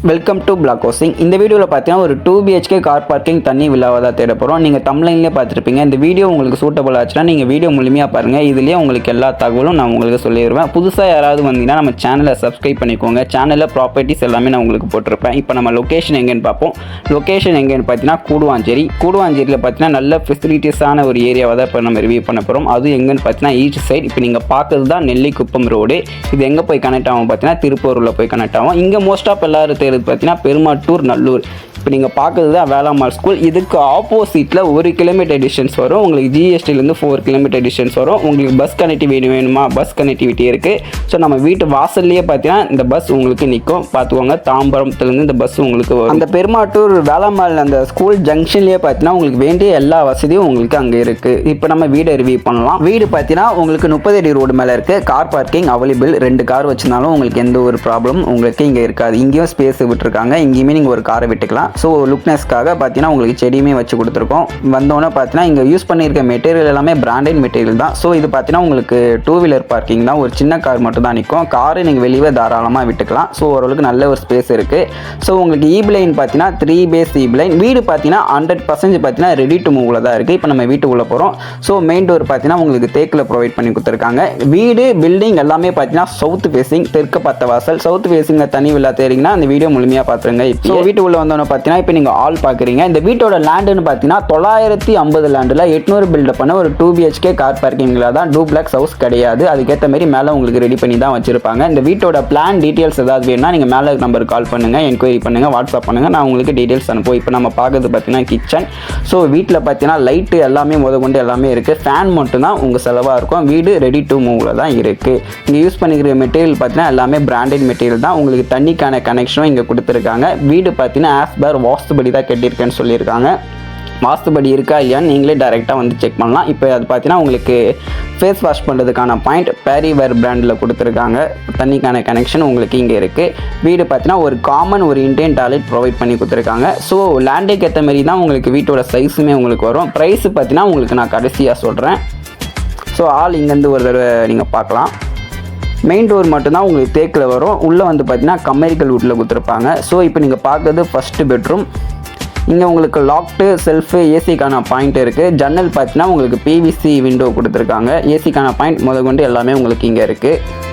Welcome to black housing. இந்த வீடியோவில் பார்த்தீங்கன்னா ஒரு 2 BHK கார் பார்க்கிங் தண்ணி விழாவதாக தேட போகிறோம். நீங்கள் தம்ப்லைன்லேயே பார்த்துருப்பீங்க. இந்த வீடியோ உங்களுக்கு சூட்டபிள் ஆச்சுன்னா நீங்கள் வீடியோ முழுமையாக பாருங்கள். இதுலேயே உங்களுக்கு எல்லா தகவலும் நான் உங்களுக்கு சொல்லிடுவேன். புதுசாக யாராவது வந்தீங்கன்னா நம்ம சேனலை சப்ஸ்கிரைப் பண்ணிக்கோங்க. சேனலில் ப்ராப்பர்ட்டிஸ் எல்லாமே நான் உங்களுக்கு போட்டிருப்பேன். இப்போ நம்ம லொக்கேஷன் எங்கேன்னு பார்ப்போம். லொக்கேஷன் எங்கேன்னு பார்த்தீங்கன்னா கூடுவாஞ்சேரியில் பார்த்தீங்கன்னா நல்ல ஃபெசிலிட்டிஸான ஒரு ஏரியாவை தான் இப்போ நம்ம ரிவ்யூ பண்ண போகிறோம். அது எங்கேன்னு பார்த்தீங்கன்னா ஈஸ்ட் சைட். இப்போ நீங்கள் பார்க்குறது தான் நெல்லிக்குப்பம் ரோடு. இது எங்கே போய் கனெக்ட் ஆகும் பார்த்தீங்கன்னா திருப்பூரில் போய் கனெக்ட் ஆகும். இங்கே மோஸ்ட் ஆஃப் எல்லாரும் பார்த்தீங்கன்னா பெருமாட்டூர் நல்லூர். இப்போ நீங்கள் பார்க்குறது தான் வேளாம்மாள் ஸ்கூல். இதுக்கு ஆப்போசிட்டில் 1 கிலோமீட்டர் டிஸ்டன்ஸ் வரும். உங்களுக்கு ஜிஎஸ்டிலேருந்து 4 கிலோமீட்டர் டிஸ்டன்ஸ் வரும். உங்களுக்கு பஸ் கனெக்டிவிட்டி வேணுமா, பஸ் கனெக்டிவிட்டி இருக்குது. ஸோ நம்ம வீட்டு வாசல்லையே பார்த்தீங்கன்னா இந்த பஸ் உங்களுக்கு நிற்கும். பார்த்துக்கோங்க, தாம்பரத்துலேருந்து இந்த பஸ் உங்களுக்கு வரும். அந்த பெருமாட்டூர் வேளாம்மாள் அந்த ஸ்கூல் ஜங்ஷன்லேயே பார்த்தீங்கன்னா உங்களுக்கு வேண்டிய எல்லா வசதியும் உங்களுக்கு அங்கே இருக்குது. இப்போ நம்ம வீடை ரிவ்யூ பண்ணலாம். வீடு பார்த்தீங்கன்னா உங்களுக்கு 30 அடி ரோடு மேலே இருக்குது. Car parking available. 2 கார் வச்சுருந்தாலும் உங்களுக்கு எந்த ஒரு ப்ராப்ளம் உங்களுக்கு இங்கே இருக்காது. இங்கேயும் ஸ்பேஸ் விட்டுருக்காங்க. இங்கேயுமே நீங்கள் ஒரு காரை விட்டுக்கலாம். ஸோ லுக்னஸ்க்காக பார்த்தீங்கன்னா உங்களுக்கு செடியுமே வச்சு கொடுத்துருக்கோம். வந்தோன்னே பார்த்தீங்கன்னா இங்கே யூஸ் பண்ணியிருக்க மெட்டீரியல் எல்லாமே பிராண்டட் மெட்டீரியல் தான். ஸோ இது பார்த்தீங்கன்னா உங்களுக்கு 2 வீலர் பார்க்கிங் தான். ஒரு சின்ன கார் மட்டும் தான் நிற்கும். காரு நீங்கள் வெளியே தாராளமாக விட்டுக்கலாம். ஸோ ஓரளவுக்கு நல்ல ஒரு ஸ்பேஸ் இருக்குது. ஸோ உங்களுக்கு ஈபிளைன் பார்த்தீங்கன்னா 3 பேஸ் ஈபிளைன். வீடு பார்த்தீங்கன்னா 100% பார்த்தீங்கன்னா ரெடி டு மூவில் தான் இருக்குது. இப்போ நம்ம வீட்டுக்குள்ளே போகிறோம். ஸோ மெயின் டோர் பார்த்தீங்கன்னா உங்களுக்கு தேக்கில் ப்ரொவைட் பண்ணி கொடுத்துருக்காங்க. வீடு பில்டிங் எல்லாமே பார்த்தீங்கன்னா சவுத் ஃபேஸிங், தெற்கு பார்த்த வாசல். சவுத் ஃபேஸிங்கில் தனி விழா தேரிங்கன்னா அந்த வீடியோ முழுமையாக பார்த்துருங்க. இப்போ வீட்டுக்குள்ளே வந்தோன்னு பார்த்தீங்கன்னா இப்போ நீங்கள் ஆல் பார்க்குறீங்க. இந்த வீட்டோட லேண்டுன்னு பார்த்தீங்கன்னா 950 லேண்டில் 800 பில்டப் பண்ண ஒரு 2 BHK கார் பார்க்கிங்கில் தான். டூப்ளெக்ஸ் ஹவுஸ் கிடையாது. அதுக்கேற்ற மாதிரி மேலே உங்களுக்கு ரெடி பண்ணி தான் வச்சுருப்பாங்க. இந்த வீட்டோட பிளான் டீட்டெயில்ஸ் ஏதாவது வேணும்னா நீங்கள் மேலே நம்பருக்கு கால் பண்ணுங்கள், என்கொயரி பண்ணுங்கள், வாட்ஸ்அப் பண்ணுங்கள். நான் உங்களுக்கு டீட்டெயில்ஸ் அனுப்புவோம். இப்போ நம்ம பார்க்குறது பார்த்தீங்கன்னா கிச்சன். ஸோ வீட்டில் பார்த்தீங்கன்னா லைட்டு எல்லாமே கொண்டு எல்லாமே இருக்குது. ஃபேன் மட்டும் தான் உங்கள் செலவாக இருக்கும். வீடு ரெடி டு மூவில் தான் இருக்குது. இங்கே யூஸ் பண்ணிக்கிற மெட்டீரியல் பார்த்தீங்கன்னா எல்லாமே பிராண்டட் மெட்டீரியல் தான். உங்களுக்கு தண்ணிக்கான கனெக்ஷனும் இங்கே கொடுத்துருக்காங்க. வீடு பார்த்தீங்கன்னா ஆஸ் பர் வாஸ்துபடி தான் கட்டியிருக்கேன்னு சொல்லியிருக்காங்க. வாஸ்துபடி இருக்கா இல்லையான்னு நீங்களே டைரெக்டாக வந்து செக் பண்ணலாம். இப்போ அது பார்த்தீங்கன்னா உங்களுக்கு ஃபேஸ் வாஷ் பண்ணுறதுக்கான பாயிண்ட் பேரிவேர் பிராண்டில் கொடுத்துருக்காங்க. தண்ணிக்கான கனெக்ஷன் உங்களுக்கு இங்கே இருக்குது. வீடு பார்த்தீங்கன்னா ஒரு காமன் ஒரு இண்டியன் டாய்லெட் ப்ரொவைட் பண்ணி கொடுத்துருக்காங்க. ஸோ லேண்டுக்கு ஏற்ற மாதிரி தான் உங்களுக்கு வீட்டோட சைஸுமே உங்களுக்கு வரும். ப்ரைஸு பார்த்தீங்கன்னா உங்களுக்கு நான் கடைசியாக சொல்கிறேன். ஸோ ஆல் இங்கேருந்து ஒரு தடவை நீங்கள் பார்க்கலாம். மெயின் டோர் மட்டும்தான் உங்களுக்கு தேக்கில் வரும். உள்ளே வந்து பார்த்தீங்கன்னா கமெரிக்கல் வுட்டில் கொடுத்துருப்பாங்க. ஸோ இப்போ நீங்கள் பார்க்குறது ஃபஸ்ட்டு பெட்ரூம். இங்கே உங்களுக்கு லாக்டு செல்ஃபு, ஏசிக்கான பாயிண்ட் இருக்குது. ஜன்னல் பார்த்தீங்கன்னா உங்களுக்கு PVC விண்டோ கொடுத்துருக்காங்க. ஏசிக்கான பாயிண்ட் முதற்கொண்டு எல்லாமே உங்களுக்கு இங்கே இருக்குது.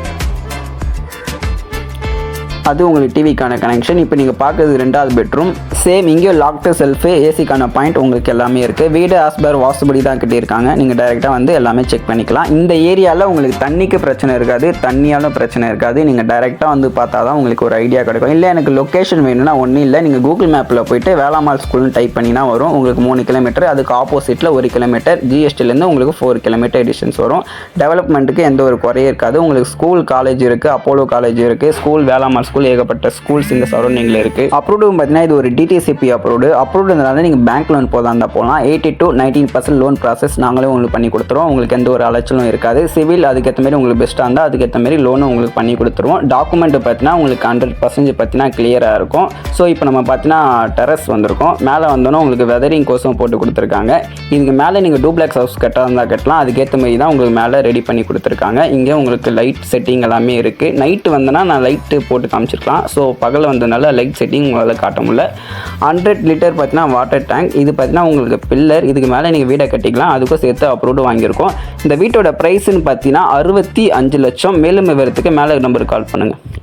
அது உங்களுக்கு டிவிக்கான கனெக்ஷன். இப்போ நீங்கள் பார்க்குறது 2வது பெட்ரூம். சேம் இங்கே லாக்டு செல்ஃபு, ஏசிக்கான பாயிண்ட் உங்களுக்கு எல்லாமே இருக்குது. வீடு ஆஸ்பர் வாஸ்துபடி தான் கட்டியிருக்காங்க. நீங்கள் டைரெக்டாக வந்து எல்லாமே செக் பண்ணிக்கலாம். இந்த ஏரியாவில் உங்களுக்கு தண்ணிக்கு பிரச்சனை இருக்காது, தண்ணியாலும் பிரச்சனை இருக்காது. நீங்கள் டைரெக்டாக வந்து பார்த்தா தான் உங்களுக்கு ஒரு ஐடியா கிடைக்கும். இல்லை எனக்கு லொக்கேஷன் வேணும்னா ஒன்றும் இல்லை, நீங்கள் கூகுள் மேப்பில் போய்ட்டு வேளாம்மாள் ஸ்கூல்னு டைப் பண்ணினா வரும். உங்களுக்கு 3 கிலோமீட்டர். அதுக்கு ஆப்போசிட்டில் 1 கிலோமீட்டர். ஜிஎஸ்டிலேருந்து உங்களுக்கு 4 கிலோமீட்டர் டிஸ்டன்ஸ் வரும். டெவலப்மெண்ட்டுக்கு எந்த ஒரு குறையும் இருக்காது. உங்களுக்கு ஸ்கூல் காலேஜ் இருக்குது, அப்போலோ காலேஜ் இருக்குது, ஸ்கூல் வேளாம்மாள் ஸ்கூல், ஏகப்பட்ட ஸ்கூல்ஸ் இந்த சரௌண்டிங்கில் இருக்குது. அப்ரூவ்டு பார்த்தீங்கன்னா இது ஒரு DTCP அப்ரூவ்டுனால நீங்கள் பேங்க் லோன் போதான் போகலாம். 80 to 90% லோன் ப்ராசஸ் நாங்களே உங்களுக்கு பண்ணி கொடுத்துருவோம். உங்களுக்கு எந்த ஒரு அலைச்சலும் இருக்காது. சிவில் அதுக்கேற்ற மாதிரி உங்களுக்கு பெஸ்ட்டாக இருந்தால் அதுக்கேற்ற மாதிரி லோனும் உங்களுக்கு பண்ணி கொடுத்துருவோம். டாக்குமெண்ட் பார்த்தீங்கன்னா உங்களுக்கு 100% பார்த்தீங்கன்னா கிளியராக இருக்கும். ஸோ இப்போ நம்ம பார்த்தீங்கன்னா டெரஸ் வந்திருக்கோம். மேலே வந்தோன்னா உங்களுக்கு வெதரிங் கோர்ஸும் போட்டு கொடுத்துருக்காங்க. இதுக்கு மேலே நீங்கள் டூப்ளெக்ஸ் ஹவுஸ் கட்டாக கட்டலாம். அதுக்கேற்ற மாதிரி தான் உங்களுக்கு மேலே ரெடி பண்ணி கொடுத்துருக்காங்க. இங்கே உங்களுக்கு லைட் செட்டிங் எல்லாமே இருக்குது. நைட்டு வந்தோன்னா நான் லைட்டு போட்டு காமிச்சிருக்கலாம். ஸோ பகல் வந்ததுனால லைட் செட்டிங் உங்களால் காட்ட முடியல. 100 லிட்டர் பார்த்தீங்கன்னா வாட்டர் டேங்க். இது பார்த்தீங்கன்னா உங்களுக்கு பில்லர். இதுக்கு மேலே நீங்கள் வீடை கட்டிக்கலாம். அதுக்கும் சேர்த்து அப்ரூவ்டு வாங்கியிருக்கோம். இந்த வீட்டோட ப்ரைஸ்ன்னு பார்த்தீங்கன்னா 65 லட்சம். மேலும் விவரத்துக்கு மேலே நம்பருக்கு கால் பண்ணுங்கள்.